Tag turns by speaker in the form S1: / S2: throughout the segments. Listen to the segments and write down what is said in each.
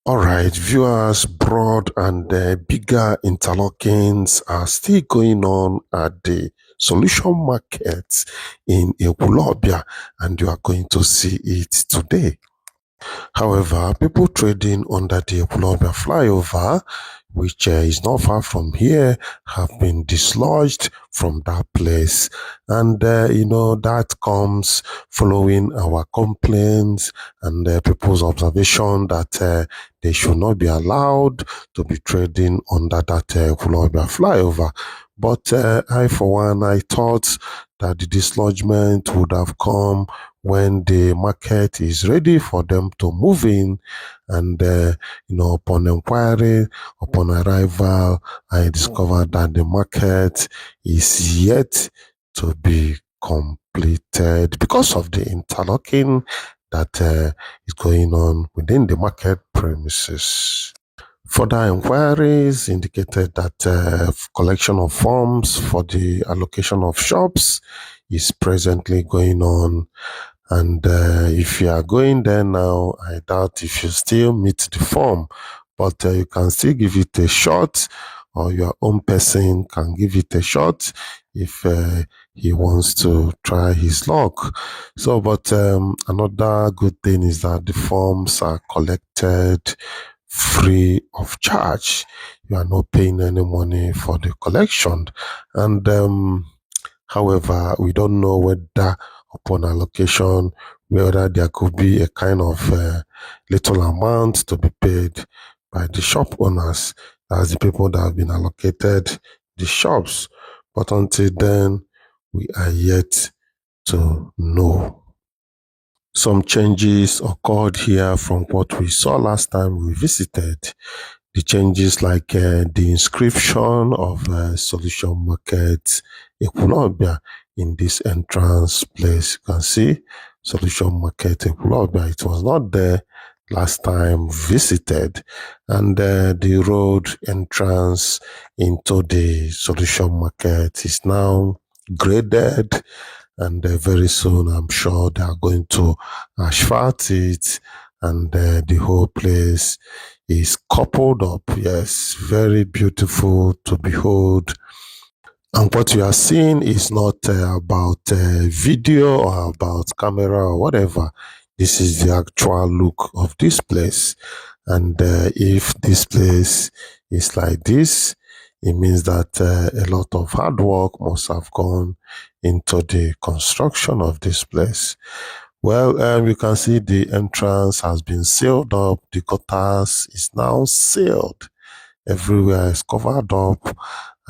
S1: All right, viewers, broad and bigger interlockings are still going on at the solution market in Ekulobia, and you are going to see it today. However, people trading under the Ekulobia flyover, which is not far from here, have been dislodged from that place. And, that comes following our complaints and people's observation that they should not be allowed to be trading under that Ekulobia flyover. But I, for one, I thought that the dislodgement would have come when the market is ready for them to move in. And, upon inquiry, upon arrival, I discovered that the market is yet to be completed because of the interlocking that is going on within the market premises. Further inquiries indicated that collection of forms for the allocation of shops is presently going on. And if you are going there now, I doubt if you still meet the form, but you can still give it a shot, or your own person can give it a shot if he wants to try his luck. So, but another good thing is that the forms are collected free of charge. You are not paying any money for the collection. And however, we don't know whether upon allocation, whether there could be a kind of little amount to be paid by the shop owners, as the people that have been allocated the shops. But until then, we are yet to know. Some changes occurred here from what we saw last time we visited. The changes like the inscription of Solution Market Ekulobia in this entrance place. You can see Solution Market Ekulobia. It was not there last time visited. And the road entrance into the Solution Market is now graded, and very soon I'm sure they are going to asphalt it, and the whole place is coupled up. Yes, very beautiful to behold. And what you are seeing is not about video or about camera or whatever. This is the actual look of this place. And if this place is like this, it means that a lot of hard work must have gone into the construction of this place. Well, you can see the entrance has been sealed up. The gutters is now sealed. Everywhere is covered up.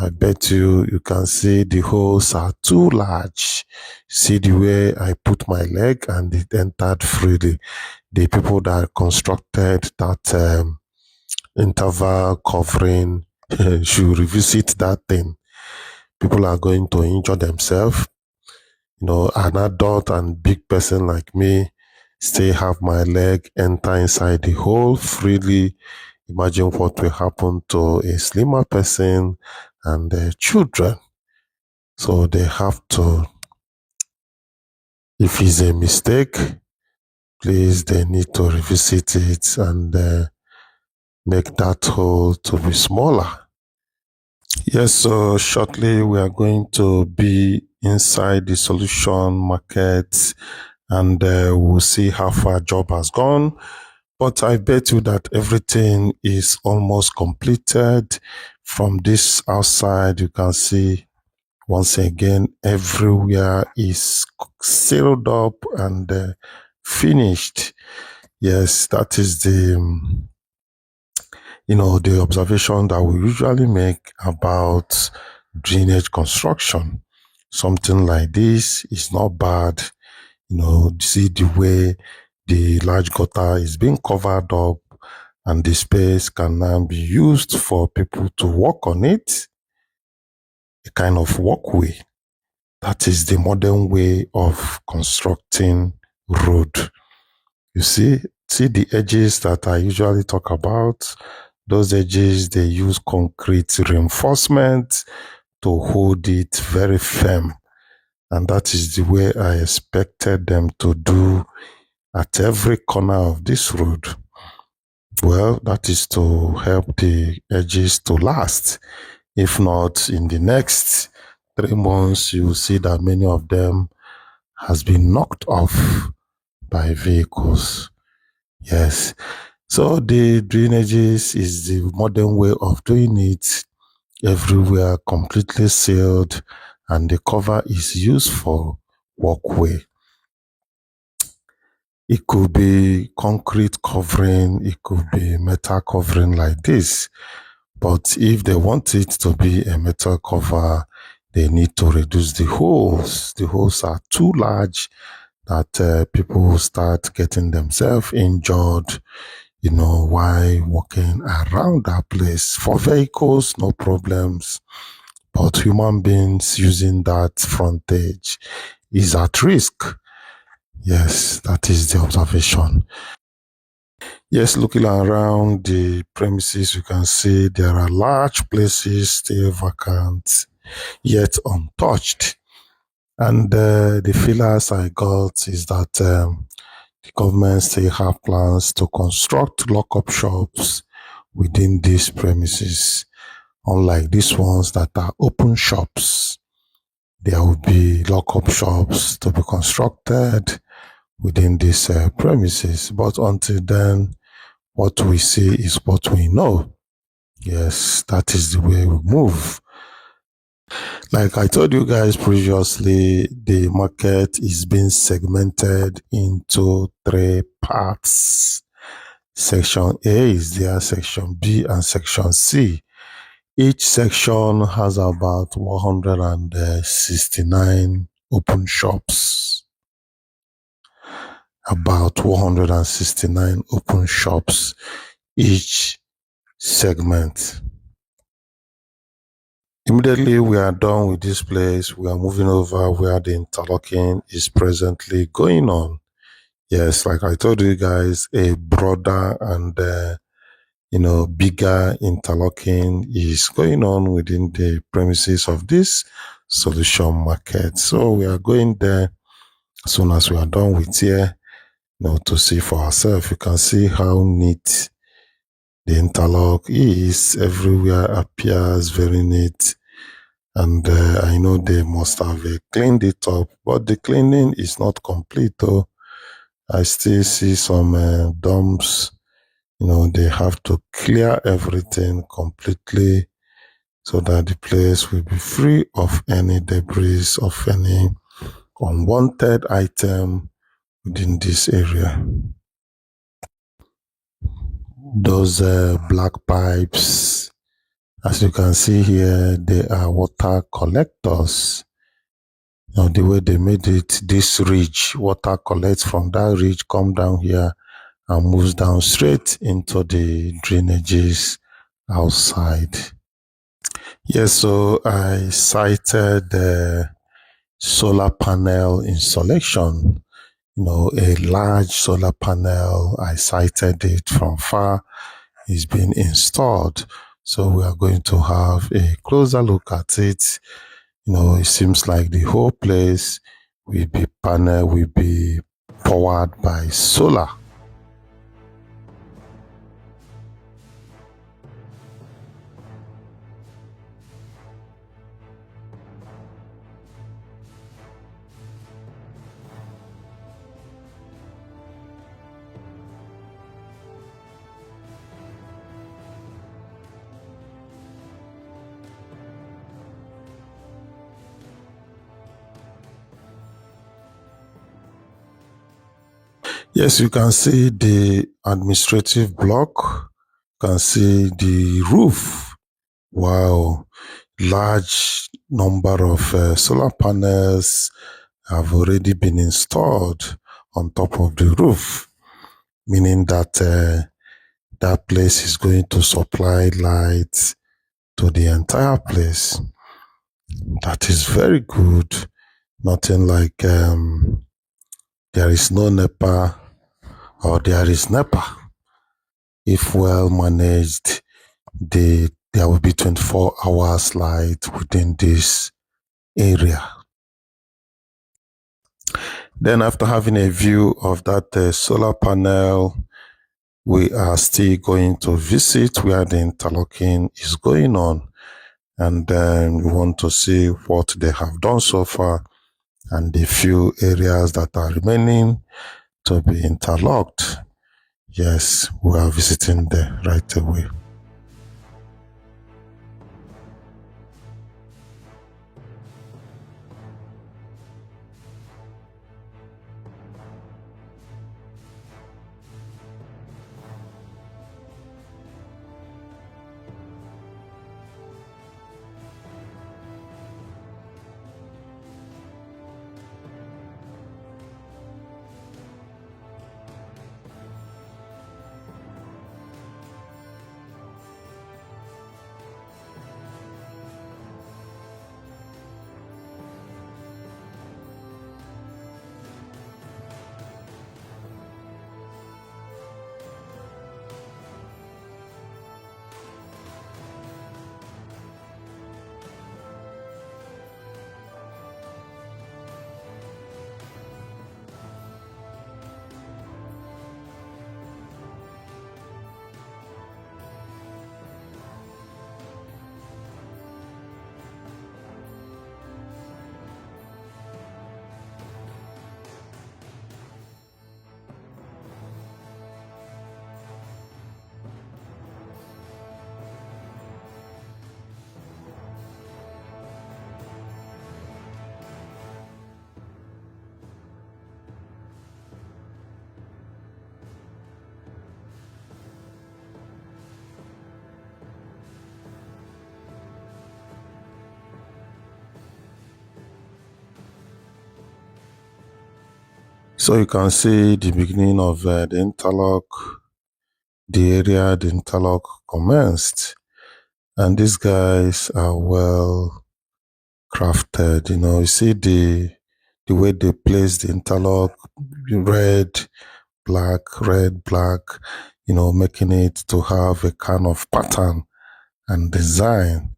S1: I bet you can see the holes are too large. See the way I put my leg and it entered freely. The people that constructed that interval covering should revisit that thing. People are going to injure themselves. An adult and big person like me still have my leg enter inside the hole freely. Imagine what will happen to a slimmer person and their children. So they have to, if it's a mistake, please, they need to revisit it and make that hole to be smaller. Yes, so shortly we are going to be inside the solution market, and we'll see how far job has gone. But I bet you that everything is almost completed. From this outside, you can see once again, everywhere is sealed up and finished. Yes, that is the observation that we usually make about drainage construction. Something like this is not bad. See the way the large gutter is being covered up, and the space can now be used for people to walk on it, a kind of walkway. That is the modern way of constructing road. You see the edges that I usually talk about. Those edges, they use concrete reinforcement to hold it very firm. And that is the way I expected them to do at every corner of this road. Well, that is to help the edges to last. If not, in the next 3 months, you will see that many of them has been knocked off by vehicles. Yes. So the drainages is the modern way of doing it everywhere, completely sealed, and the cover is used for walkway. It could be concrete covering, it could be metal covering like this. But if they want it to be a metal cover, they need to reduce the holes. The holes are too large that people will start getting themselves injured, while walking around that place. For vehicles, no problems. But human beings using that frontage is at risk. Yes, that is the observation. Yes, looking around the premises, you can see there are large places still vacant, yet untouched. And the feelers I got is that the government still have plans to construct lock-up shops within these premises. Unlike these ones that are open shops, there will be lock-up shops to be constructed within these premises. But until then, what we see is what we know. Yes, that is the way we move. Like I told you guys previously, the market is being segmented into three parts. Section A is there, Section B, and Section C. Each section has about 169 open shops. About 169 open shops each segment. Immediately we are done with this place, we are moving over where the interlocking is presently going on. Yes, like I told you guys, a broader and bigger interlocking is going on within the premises of this solution market. So we are going there as soon as we are done with here, to see for ourselves. You can see how neat the interlock is. Everywhere appears very neat. And I know they must have cleaned it up, but the cleaning is not complete though. I still see some dumps. They have to clear everything completely so that the place will be free of any debris, of any unwanted item within this area. Those black pipes, as you can see here, they are water collectors. The way they made it, this ridge, water collects from that ridge, come down here and moves down straight into the drainages outside. Yes, so I cited the solar panel installation. A large solar panel, I sighted it from far, is being installed. So we are going to have a closer look at it. It seems like the whole place will be powered by solar. Yes, you can see the administrative block. You can see the roof. Wow, large number of solar panels have already been installed on top of the roof, meaning that that place is going to supply light to the entire place. That is very good. Nothing like there is no NEPA or there is NEPA. If well managed, there will be 24 hours light within this area. Then after having a view of that solar panel, we are still going to visit where the interlocking is going on. And then we want to see what they have done so far and the few areas that are remaining to be interlocked. Yes, we are visiting there right away. So you can see the beginning of the interlock, the area the interlock commenced. And these guys are well crafted. You see the way they place the interlock, red, red, black, making it to have a kind of pattern and design.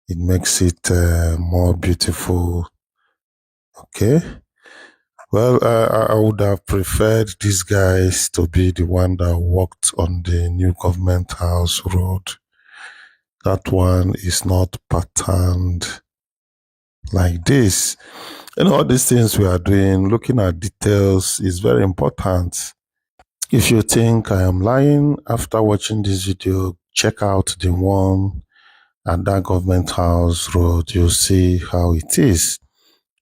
S1: It makes it more beautiful. Okay. Well, I would have preferred these guys to be the one that worked on the new government house road. That one is not patterned like this. All these things we are doing, looking at details is very important. If you think I am lying after watching this video, check out the one at that government house road. You'll see how it is.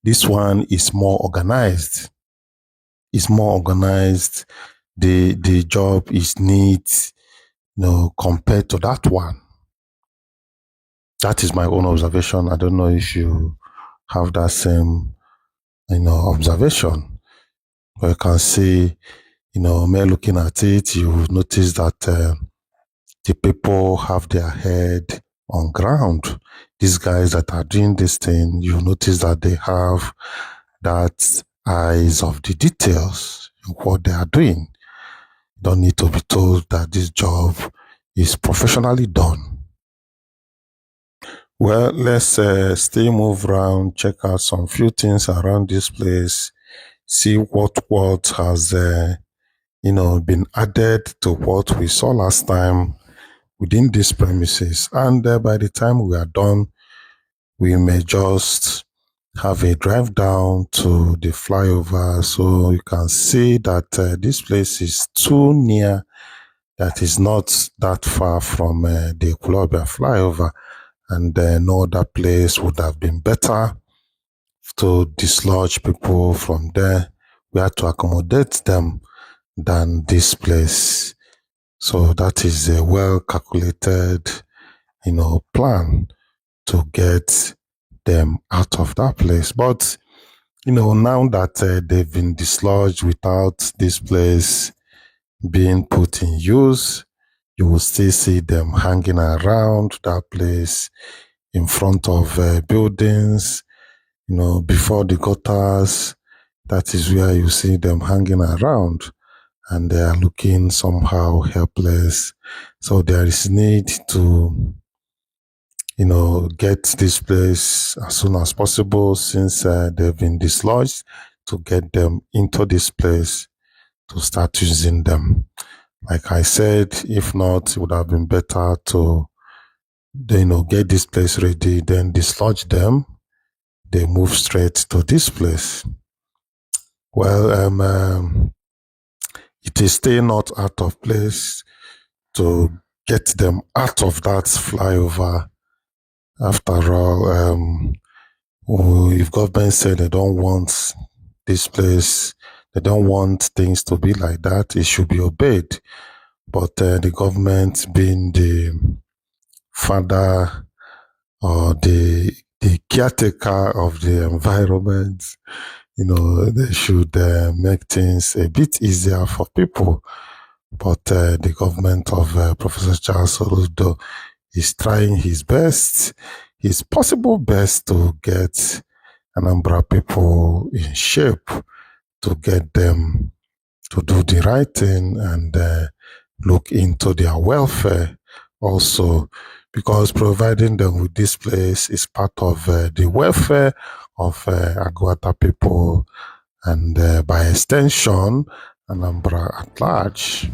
S1: This one is more organized. It's more organized. The job is neat, compared to that one. That is my own observation. I don't know if you have that same, observation. But you can see, me looking at it, you notice that the people have their head on ground. These guys that are doing this thing, you notice that they have that eyes of the details in what they are doing. You don't need to be told that this job is professionally done. Well, let's still move around, check out some few things around this place, see what has been added to what we saw last time within these premises. And by the time we are done, we may just have a drive down to the flyover so you can see that this place is too near, that is not that far from the Ekulobia flyover, and no other place would have been better to dislodge people from there. We had to accommodate them than this place. So that is a well calculated, plan to get them out of that place. But, now that they've been dislodged without this place being put in use, you will still see them hanging around that place in front of buildings, before the gutters. That is where you see them hanging around, and they are looking somehow helpless. So there is need to, get this place as soon as possible, since they've been dislodged, to get them into this place to start using them. Like I said, if not, it would have been better to, get this place ready, then dislodge them. They move straight to this place. Well, it is still not out of place to get them out of that flyover. After all, if government said they don't want this place, they don't want things to be like that, it should be obeyed. But the government, being the father or the caretaker of the environment, they should make things a bit easier for people. But the government of Professor Charles Soludo is trying his best, his possible best, to get Anambra people in shape, to get them to do the right thing and look into their welfare also, because providing them with this place is part of the welfare of Aguata people and by extension, Anambra at large.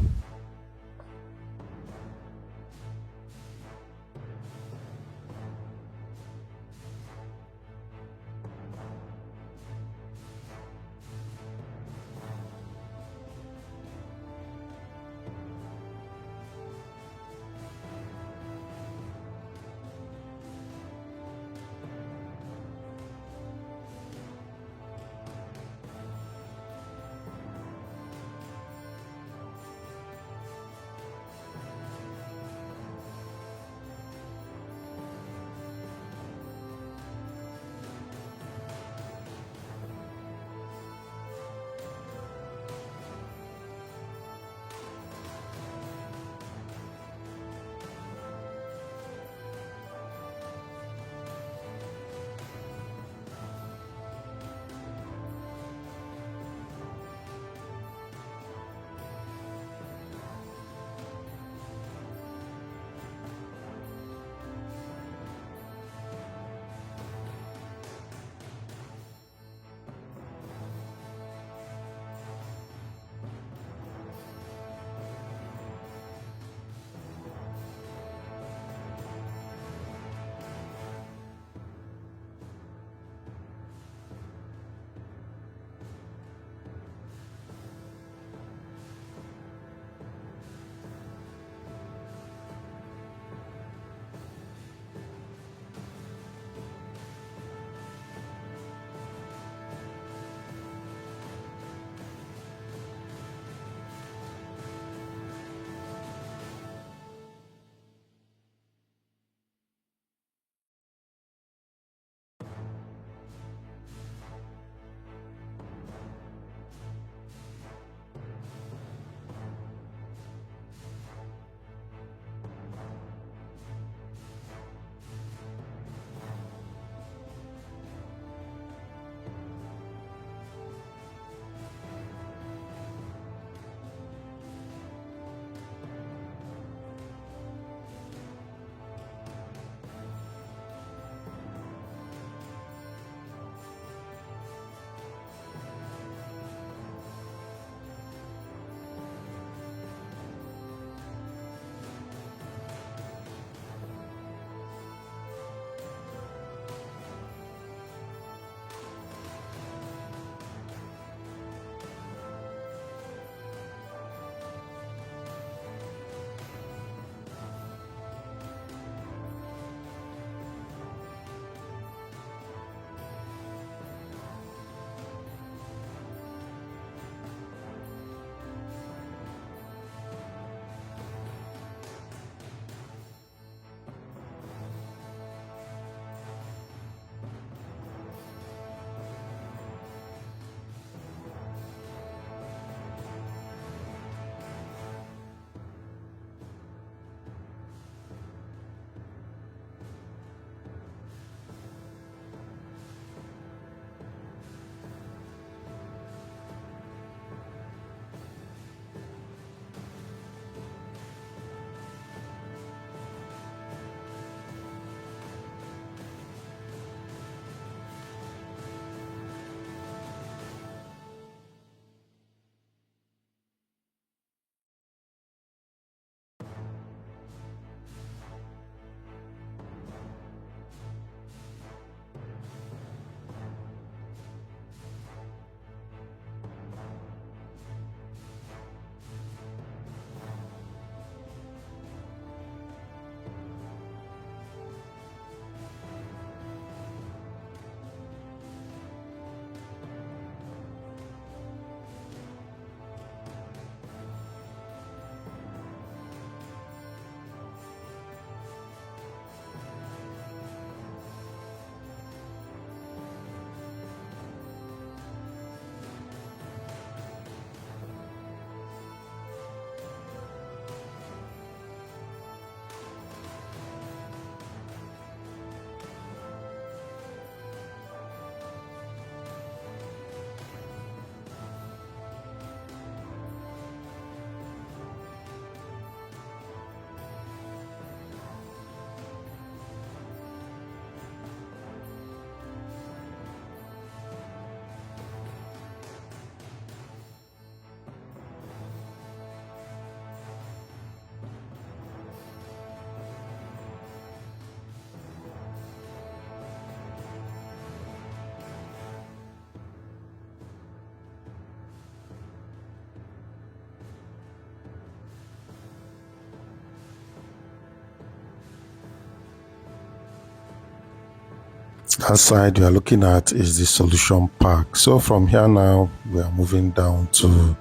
S1: That side you are looking at is the Solution Park. So from here now, we are moving down to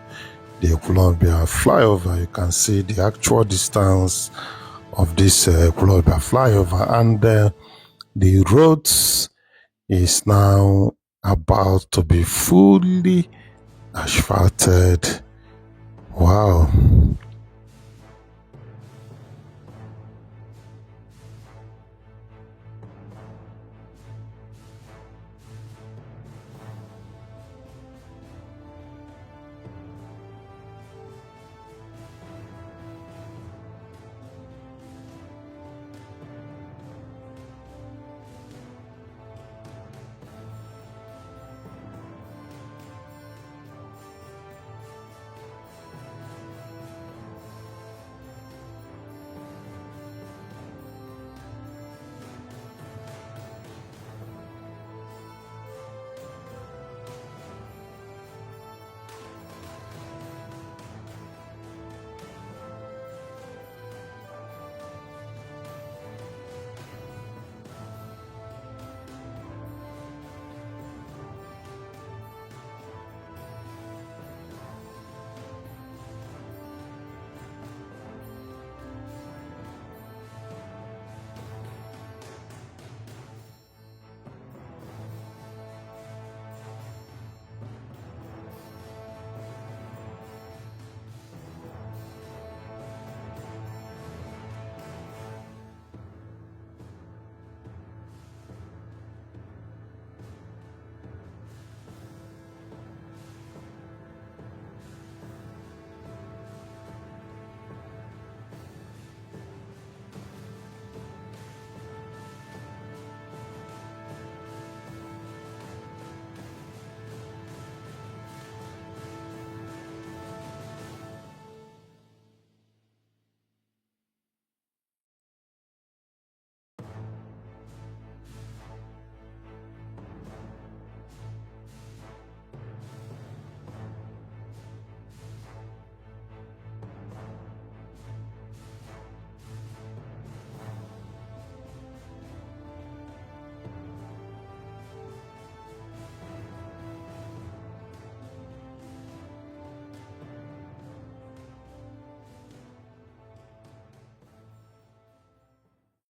S1: the Ekulobia flyover. You can see the actual distance of this Ekulobia flyover, and the roads is now about to be fully asphalted. Wow.